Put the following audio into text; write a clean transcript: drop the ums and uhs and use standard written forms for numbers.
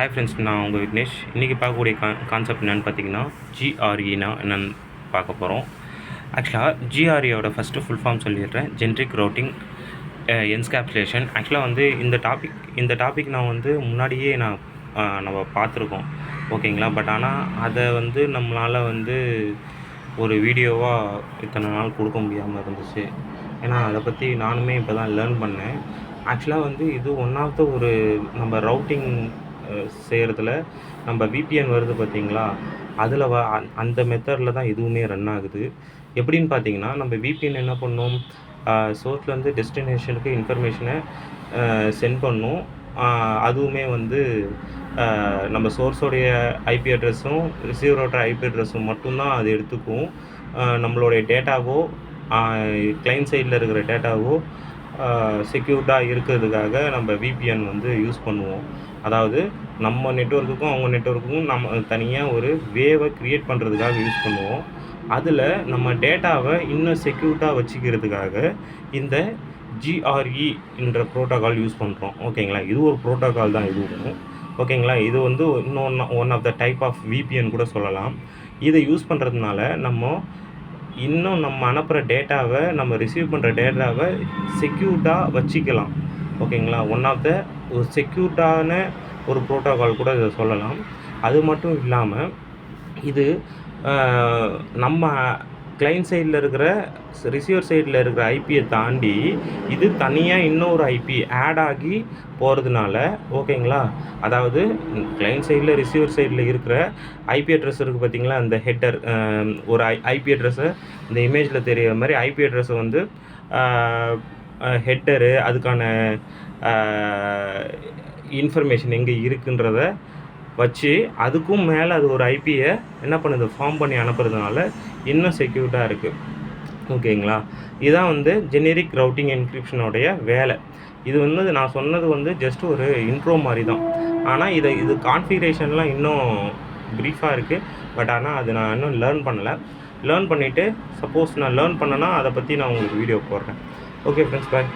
Hi friends, நான் உங்கள் விக்னேஷ். இன்றைக்கி பார்க்கக்கூடிய கான்செப்ட் என்னென்னு பார்த்தீங்கன்னா, ஜிஆர்இனா என்னென்னு பார்க்க போகிறோம். ஆக்சுவலாக ஜிஆர்இயோட ஃபஸ்ட்டு ஃபுல் ஃபார்ம் சொல்லிடுறேன். Generic routing encapsulation. ஆக்சுவலாக வந்து இந்த டாபிக் நான் வந்து முன்னாடியே நம்ம பார்த்துருக்கோம், ஓகேங்களா. பட் ஆனால் அதை வந்து நம்மளால் வந்து ஒரு வீடியோவாக இத்தனை நாள் கொடுக்க முடியாமல் இருந்துச்சு. ஏன்னா அதை பற்றி நானுமே இப்போ தான் லேர்ன் பண்ணேன். ஆக்சுவலாக வந்து இது ஒன் ஆஃப் த ஒரு நம்ம ரவுட்டிங் செய்கிறதுல நம்ம விபிஎன் வருது பார்த்தீங்களா, அதில் அந்த மெத்தடில் தான் இதுவுமே ரன் ஆகுது. எப்படின்னு பார்த்தீங்கன்னா, நம்ம விபிஎன் என்ன பண்ணோம், சோர்ஸ்லேருந்து டெஸ்டினேஷனுக்கு இன்ஃபர்மேஷனை சென்ட் பண்ணோம். அதுவுமே வந்து நம்ம சோர்ஸோடைய ஐபி அட்ரஸும் ரிசீவரோட ஐபி அட்ரஸும் மட்டும்தான் அது எடுத்துக்கும். நம்மளுடைய டேட்டாவோ கிளைண்ட் சைடில் இருக்கிற டேட்டாவோ செக்யூர்டாக இருக்கிறதுக்காக நம்ம விபிஎன் வந்து யூஸ் பண்ணுவோம். அதாவது நம்ம நெட்வொர்க்குக்கும் அவங்க நெட்வொர்க்குக்கும் நம்ம தனியாக ஒரு வேவை க்ரியேட் பண்ணுறதுக்காக யூஸ் பண்ணுவோம். அதில் நம்ம டேட்டாவை இன்னும் செக்யூர்டாக வச்சுக்கிறதுக்காக இந்த ஜிஆர்இ என்ற ப்ரோட்டோக்கால் யூஸ் பண்ணுறோம், ஓகேங்களா. இது ஒரு ப்ரோட்டோக்கால் தான் இதுவும், ஓகேங்களா. இது வந்து one of the type of VPN கூட சொல்லலாம். இதை யூஸ் பண்ணுறதுனால நம்ம அனுப்புகிற டேட்டாவை, நம்ம ரிசீவ் பண்ணுற டேட்டாவை செக்யூர்டாக வச்சுக்கலாம், ஓகேங்களா. ஒன் ஆஃப் த ஒரு செக்யூர்டான ஒரு ப்ரோட்டோக்கால் கூட இதை சொல்லலாம். அது மட்டும் இல்லாமல் இது நம்ம கிளைண்ட் சைடில் இருக்கிற ரிசீவர் சைடில் இருக்கிற ஐபியை தாண்டி இது தனியாக இன்னொரு ஐபி ஆட் ஆகி போகிறதுனால, ஓகேங்களா. அதாவது கிளைண்ட் சைடில் ரிசீவர் சைடில் இருக்கிற ஐபி அட்ரஸ் இருக்குது பார்த்தீங்களா, அந்த ஹெட்டர் ஒரு ஐபி அட்ரஸை இந்த இமேஜில் தெரிகிற மாதிரி ஐபி அட்ரஸை வந்து ஹெட்டரு அதுக்கான இன்ஃபர்மேஷன் எங்கே இருக்குன்றத வச்சு அதுக்கும் மேலே அது ஒரு ஐபியை என்ன பண்ணுது, ஃபார்ம் பண்ணி அனுப்புறதுனால இன்னும் செக்யூர்டாக இருக்குது, ஓகேங்களா. இதுதான் வந்து ஜெனரிக் ரவுட்டிங் என்கிரிப்ஷனுடைய வேலை. இது வந்து நான் சொன்னது வந்து ஜஸ்ட் ஒரு இன்ட்ரோ மாதிரி தான். ஆனால் இது கான்ஃபிகரேஷன்லாம் இன்னும் ப்ரீஃபாக இருக்குது. பட் ஆனால் அது நான் இன்னும் லேர்ன் பண்ணலை. லேர்ன் பண்ணிவிட்டு சப்போஸ் நான் லேர்ன் பண்ணேன்னா அதை பற்றி நான் உங்களுக்கு வீடியோ போடுறேன். ஓகே ஃப்ரெண்ட்ஸ், பாய்.